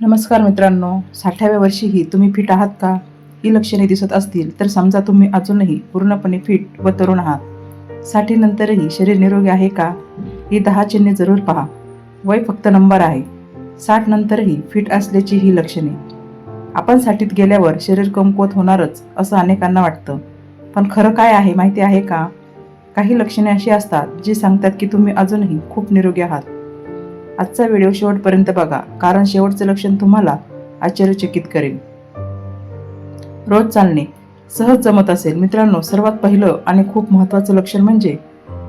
नमस्कार मित्रांनो, 60व्या वर्षीही तुम्ही फिट आहात का? ही लक्षणे दिसत असतील तर समजा तुम्ही अजूनही पूर्णपणे फिट व तरुण आहात. 60 नंतरही शरीर निरोगी आहे का? ही 10 चिन्हे जरूर पहा. वय फक्त नंबर आहे. 60 नंतरही फिट असल्याची ही लक्षणे. आपण 60त गेल्यावर शरीर कमकुवत होणारच असं अनेकांना वाटतं. पण खरं काय आहे माहिती आहे का? काही लक्षणे अशी असतात जी सांगतात की तुम्ही अजूनही खूप निरोगी आहात. आजचा व्हिडिओ शेवटपर्यंत बघा, कारण शेवटचं लक्षण तुम्हाला आश्चर्यचकित करेल. रोज चालणे सहज जमत असेल. मित्रांनो, सर्वात पहिलं आणि खूप महत्त्वाचं लक्षण म्हणजे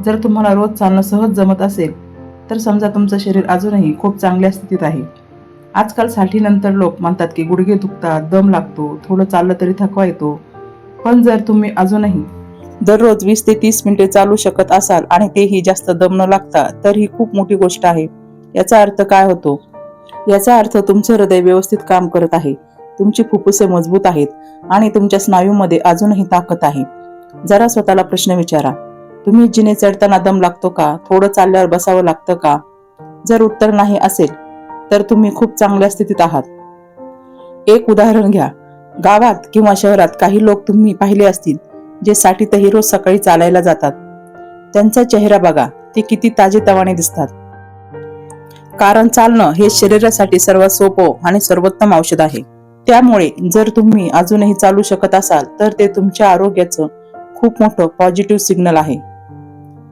जर तुम्हाला रोज चालणं सहज जमत असेल तर समजा तुमचं शरीर अजूनही खूप चांगल्या स्थितीत आहे. आजकाल 60 नंतर लोक म्हणतात की गुडघे दुखतात, दम लागतो, थोडं चाललं तरी थकवा येतो. पण जर तुम्ही अजूनही दररोज 20 ते 30 मिनिटे चालू शकत असाल आणि तेही जास्त दम न लागता, तर ही खूप मोठी गोष्ट आहे. याचा अर्थ काय होतो? याचा अर्थ तुमचं हृदय व्यवस्थित काम करत आहे, तुमची फुफ्फुसे मजबूत आहेत आणि तुमच्या स्नायूमध्ये अजूनही ताकद आहे. जरा स्वतःला प्रश्न विचारा, तुम्ही जिने चढताना दम लागतो का? थोडं चालल्यावर बसावं लागतं का? जर उत्तर नाही असेल तर तुम्ही खूप चांगल्या स्थितीत आहात. एक उदाहरण घ्या. गावात किंवा शहरात काही लोक तुम्ही पाहिले असतील जे 60तही रोज सकाळी चालायला जातात. त्यांचा चेहरा बघा, ते किती ताजेतवाने दिसतात. कारण चालणं हे शरीरासाठी सर्वात सोपं आणि सर्वोत्तम औषध आहे. त्यामुळे जर तुम्ही अजूनही चालू शकत असाल तर ते तुमच्या आरोग्याचं खूप मोठं पॉझिटिव्ह सिग्नल आहे.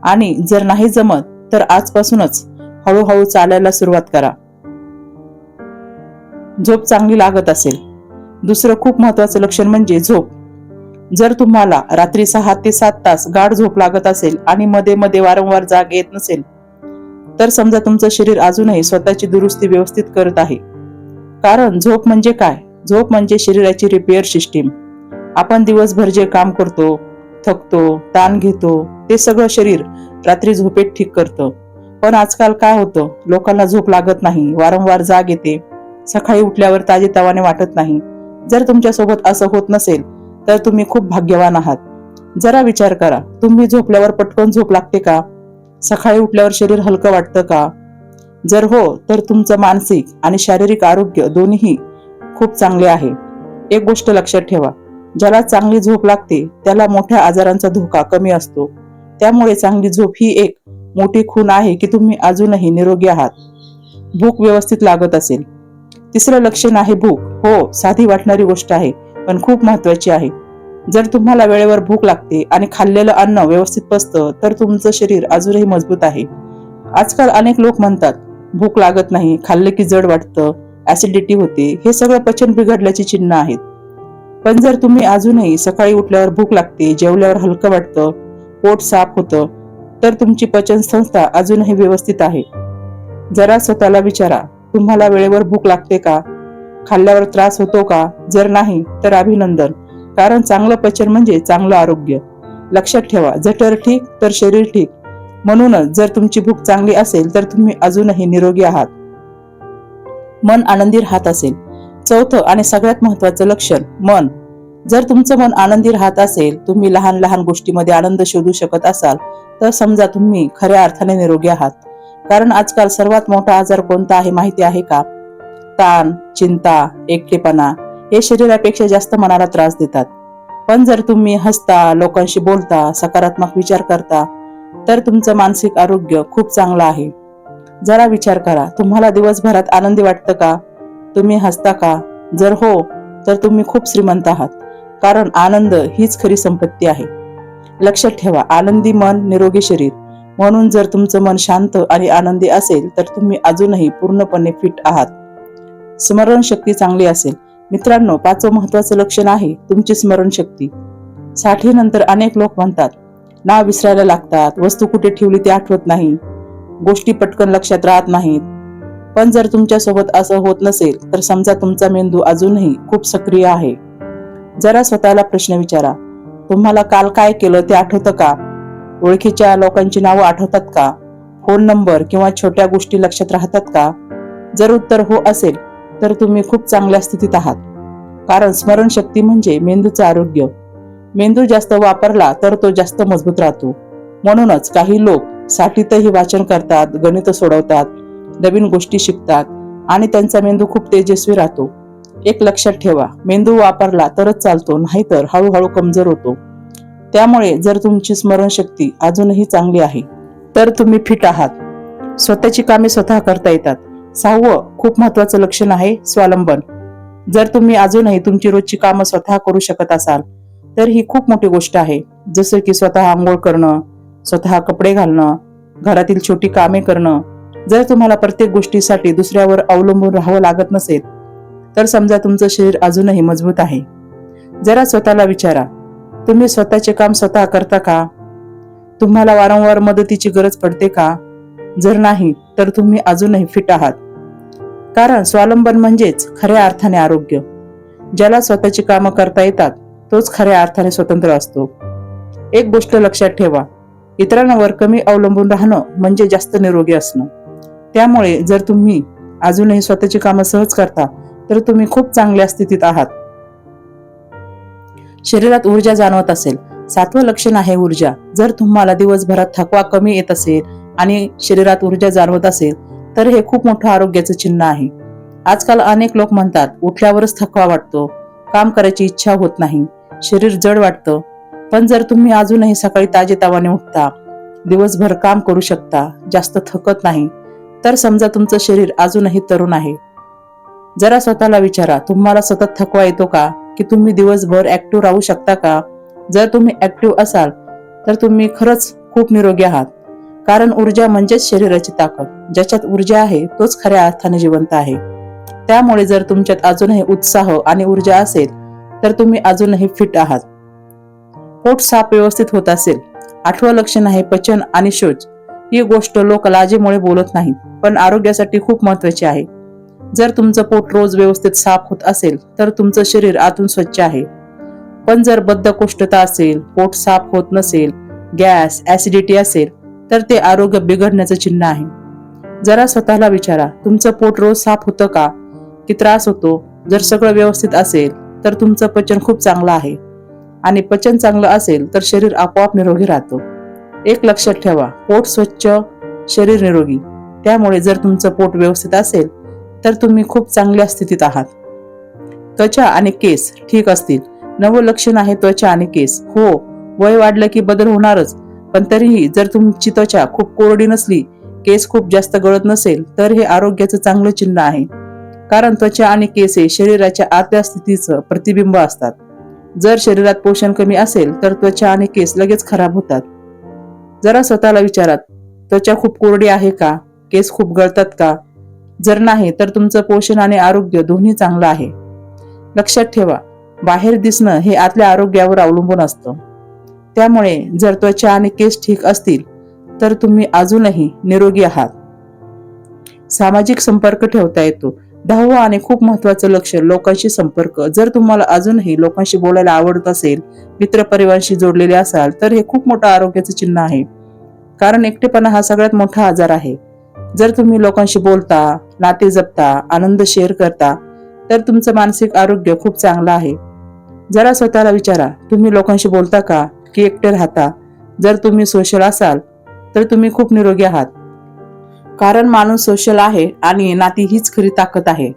आणि जर नाही जमत तर आजपासूनच हळूहळू चालायला सुरुवात करा. झोप चांगली लागत असेल. दुसरं खूप महत्त्वाचं लक्षण म्हणजे झोप. जर तुम्हाला रात्री 6 ते 7 तास गाढ झोप लागत असेल आणि मध्ये मध्ये वारंवार जाग येत नसेल तर समजा तुमचं शरीर अजूनही स्वतःची दुरुस्ती व्यवस्थित करत आहे. कारण झोप म्हणजे काय? झोप म्हणजे शरीराची रिपेअर सिस्टीम. आपण दिवसभर जे काम करतो, थकतो, ताण घेतो, ते सगळं शरीर रात्री झोपेत ठीक करतं. पण आजकाल काय होतं? लोकांना झोप लागत नाही, वारंवार जाग येते, सकाळी उठल्यावर ताजेतवाने वाटत नाही. जर तुमच्यासोबत असं होत नसेल तर तुम्ही खूप भाग्यवान आहात. जरा विचार करा, तुम्ही झोपल्यावर पटकन झोप लागते का? सकाळी उठल्यावर शरीर हलकं वाटतं का? जर हो, तर तुमचं मानसिक आणि शारीरिक आरोग्य दोन्ही खूप चांगले आहे. एक गोष्ट लक्षात ठेवा, ज्याला चांगली झोप लागते त्याला मोठ्या आजारांचा धोका कमी असतो. त्यामुळे चांगली झोप ही एक मोठी खूण आहे की तुम्ही अजूनही निरोगी आहात. भूक व्यवस्थित लागत असेल. तिसरं लक्षण आहे भूक. हो, साधी वाटणारी गोष्ट आहे, पण खूप महत्वाची आहे. जर तुम्हाला वेळेवर भूक लागते आणि खाल्लेलं अन्न व्यवस्थित पचतं तर तुमचं शरीर अजूनही मजबूत आहे. आजकाल अनेक लोक म्हणतात भूक लागत नाही, खाल्ले की जड वाटतं, ऍसिडिटी होते. हे सगळं पचन बिघडल्याची चिन्ह आहेत. पण जर तुम्ही अजूनही सकाळी उठल्यावर भूक लागते, जेवल्यावर हलकं वाटतं, पोट साफ होतं, तर तुमची पचन संस्था अजूनही व्यवस्थित आहे. जरा स्वतःला विचारा, तुम्हाला वेळेवर भूक लागते का? खाल्ल्यावर त्रास होतो का? जर नाही तर अभिनंदन, कारण चांगलं पचन म्हणजे चांगलं आरोग्य. लक्षात ठेवा, जठर ठीक तर शरीर ठीक. म्हणूनच जर तुमची भूक चांगली असेल तर तुम्ही अजूनही निरोगी आहात. मन आनंदी राहत असेल. चौथं आणि सगळ्यात महत्त्वाचं लक्षण मन. जर तुमचं मन आनंदी राहत असेल, तुम्ही लहान लहान गोष्टीमध्ये आनंद शोधू शकत असाल तर समजा तुम्ही खऱ्या अर्थाने निरोगी आहात. कारण आजकाल सर्वात मोठा आजार कोणता आहे माहिती आहे का? ताण, चिंता, एकटेपणा हे शरीरापेक्षा जास्त मनाला त्रास देतात. पण जर तुम्ही हसता, लोकांशी बोलता, सकारात्मक विचार करता तर तुमचं मानसिक आरोग्य खूप चांगलं आहे. जरा विचार करा, तुम्हाला दिवसभरात आनंदी वाटतं का? तुम्ही हसता का? जर हो, तर तुम्ही खूप श्रीमंत आहात. कारण आनंद हीच खरी संपत्ती आहे. लक्षात ठेवा, आनंदी मन निरोगी शरीर. म्हणून जर तुमचं मन शांत आणि आनंदी असेल तर तुम्ही अजूनही पूर्णपणे फिट आहात. स्मरणशक्ती चांगली असेल. मित्रांनो, 5वं महत्त्वाचं लक्षण आहे तुमची स्मरणशक्ती. 60 नंतर अनेक लोक म्हणतात नाव विसरायला लागतात, वस्तू कुठे ठेवली ते आठवत नाही, गोष्टी पटकन लक्षात राहत नाहीत. पण जर तुमच्यासोबत असं होत नसेल तर समजा तुमचा मेंदू अजूनही खूप सक्रिय आहे. जरा स्वतःला प्रश्न विचारा, तुम्हाला काल काय केलं ते आठवतं का? ओळखीच्या लोकांची नावं आठवतात का? फोन नंबर किंवा छोट्या गोष्टी लक्षात राहतात का? जर उत्तर हो असेल तर तुम्ही खूप चांगल्या स्थितीत आहात. कारण स्मरणशक्ती म्हणजे मेंदूचं आरोग्य. मेंदू जास्त वापरला तर तो जास्त मजबूत राहतो. म्हणूनच काही लोक 60तही वाचन करतात, गणित सोडवतात, नवीन गोष्टी शिकतात आणि त्यांचा मेंदू खूप तेजस्वी राहतो. एक लक्षात ठेवा, मेंदू वापरला तरच चालतो, नाहीतर हळूहळू कमजोर होतो. त्यामुळे जर तुमची स्मरणशक्ती अजूनही चांगली आहे तर तुम्ही फिट आहात. स्वतःची कामे स्वतः करता येतात. 6वं खूप महत्वाचं लक्षण आहे स्वावलंबन. जर तुम्ही अजूनही तुमची रोजची कामं स्वतः करू शकत असाल तर ही खूप मोठी गोष्ट आहे. जसं की स्वतः आंघोळ करणं, स्वतः कपडे घालणं, घरातील छोटी कामे करणं. जर तुम्हाला प्रत्येक गोष्टीसाठी दुसऱ्यावर अवलंबून राहावं लागत नसेल तर समजा तुमचं शरीर अजूनही मजबूत आहे. जरा स्वतःला विचारा, तुम्ही स्वतःचे काम स्वतः करता का? तुम्हाला वारंवार मदतीची गरज पडते का? जर नाही तर तुम्ही अजूनही फिट आहात. कारण स्वावलंबन म्हणजेच खऱ्या अर्थाने आरोग्य. ज्याला स्वतःची कामं करता येतात तोच खऱ्या अर्थाने स्वतंत्र असतो. एक गोष्ट लक्षात ठेवा, इतरांवर कमी अवलंबून राहणं म्हणजे जास्त निरोगी असणं. त्यामुळे जर तुम्ही अजूनही स्वतःची कामं सहज करता तर तुम्ही खूप चांगल्या स्थितीत आहात. शरीरात ऊर्जा जाणवत असेल. 7वं लक्षण आहे ऊर्जा. जर तुम्हाला दिवसभरात थकवा कमी येत असेल आणि शरीरात ऊर्जा जाणवत असेल तर हे खूप मोठं आरोग्याचं चिन्ह आहे. आजकाल अनेक लोक म्हणतात उठल्यावरच थकवा वाटतो, काम करायची इच्छा होत नाही, शरीर जड वाटतं. पण जर तुम्ही अजूनही सकाळी ताजेतवाने उठता, दिवसभर काम करू शकता, जास्त थकत नाही, तर समजा तुमचं शरीर अजूनही तरुण आहे. जरा स्वतःला विचारा, तुम्हाला सतत थकवा येतो का? की तुम्ही दिवसभर ऍक्टिव्ह राहू शकता का? जर तुम्ही ऍक्टिव्ह असाल तर तुम्ही खरंच खूप निरोगी आहात. कारण ऊर्जा म्हणजेच शरीराची ताकद. ज्याच्यात ऊर्जा आहे तोच खऱ्या अर्थाने जिवंत आहे. त्यामुळे जर तुमच्यात अजूनही उत्साह आणि ऊर्जा असेल तर तुम्ही अजूनही फिट आहात. पोट साफ व्यवस्थित होत असेल. 8वं लक्षण आहे पचन आणि शौच. ही गोष्ट लोक लाजेमुळे बोलत नाहीत, पण आरोग्यासाठी खूप महत्वाची आहे. जर तुमचं पोट रोज व्यवस्थित साफ होत असेल तर तुमचं शरीर आतून स्वच्छ आहे. पण जर बद्धकोष्ठता असेल, पोट साफ होत नसेल, गॅस, ऍसिडिटी असेल तर ते आरोग्य बिघडण्याचं चिन्ह आहे. जरा स्वतःला विचारा, तुमचं पोट रोज साफ होतं का? की त्रास होतो? जर सगळं व्यवस्थित असेल तर तुमचं पचन खूप चांगलं आहे आणि पचन चांगलं असेल तर शरीर आपोआप निरोगी राहतं. एक लक्षात ठेवा, पोट स्वच्छ, शरीर निरोगी. त्यामुळे जर तुमचं पोट व्यवस्थित असेल तर तुम्ही खूप चांगल्या स्थितीत आहात. त्वचा आणि केस ठीक असतील. 9वं लक्षण आहे त्वचा आणि केस. हो, वय वाढलं की बदल होणारच, पण तरीही जर तुमची त्वचा खूप कोरडी नसली, केस खूप जास्त गळत नसेल तर हे आरोग्याचं चांगलं चिन्ह आहे. कारण त्वचा आणि केस हे शरीराच्या आतल्या स्थितीचं प्रतिबिंब असतात. जर शरीरात पोषण कमी असेल तर त्वचा आणि केस लगेच खराब होतात. जरा स्वतःला विचारा, त्वचा खूप कोरडी आहे का? केस खूप गळतात का? जर नाही तर तुमचं पोषण आणि आरोग्य दोन्ही चांगलं आहे. लक्षात ठेवा, बाहेर दिसणं हे आतल्या आरोग्यावर अवलंबून असतं. त्यामुळे जर त्वचा आणि केस ठीक असतील तर तुम्ही अजूनही निरोगी आहात. सामाजिक संपर्क ठेवता येतो. 10वं आणि खूप महत्वाचं लक्षण लोकांशी संपर्क. जर तुम्हाला अजूनही लोकांशी बोलायला आवडत असेल, मित्रपरिवाराशी जोडलेले असाल तर हे खूप मोठं आरोग्याचं चिन्ह आहे. कारण एकटेपणा हा सगळ्यात मोठा आजार आहे. जर तुम्ही लोकांशी बोलता, नाते जपता, आनंद शेअर करता तर तुमचं मानसिक आरोग्य खूप चांगलं आहे. जरा स्वतःला विचारा, तुम्ही लोकांशी बोलता का की एकटे राहता? जर तुम्ही सोशल असाल तर तुम्ही खूप निरोगी आहात. कारण माणूस सोशल आहे आणि नाती हीच खरी ताकद आहे.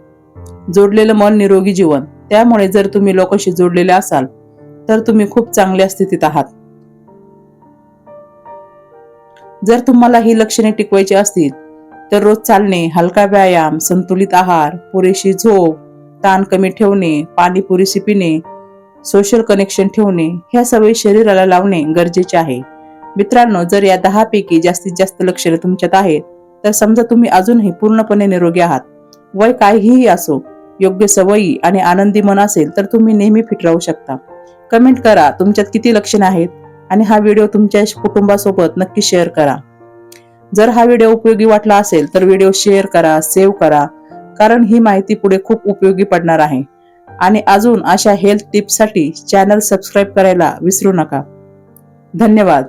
जोडलेलं मन निरोगी जीवन. त्यामुळे जर तुम्ही लोकांशी जोडलेले असाल तर तुम्ही खूप चांगल्या स्थितीत आहात. जर तुम्हाला ही लक्षणे टिकवायची असतील तर रोज चालणे, हलका व्यायाम, संतुलित आहार, पुरेशी झोप, ताण कमी ठेवणे, पाणी पुरेसे पिणे, सोशल कनेक्शन ठेवणे, ह्या सवयी शरीराला लावणे गरजेचे आहे. मित्रांनो, जर या 10 पैकी जास्तीत जास्त लक्षणे तुमच्यात आहेत तर समजा तुम्ही अजूनही पूर्णपणे निरोगी आहात. वय काहीही असो, योग्य सवयी आणि आनंदी मन असेल तर तुम्ही नेहमी फिट राहू शकता. कमेंट करा तुमच्यात किती लक्षणे आहेत आणि हा व्हिडिओ तुमच्या कुटुंबासोबत नक्की शेअर करा. जर हा व्हिडिओ उपयोगी वाटला असेल तर व्हिडिओ शेअर करा, सेव्ह करा, कारण ही माहिती पुढे खूप उपयोगी पडणार आहे. आणि अजून अशा हेल्थ टिप्ससाठी चॅनल सबस्क्राईब करायला विसरू नका. धन्यवाद.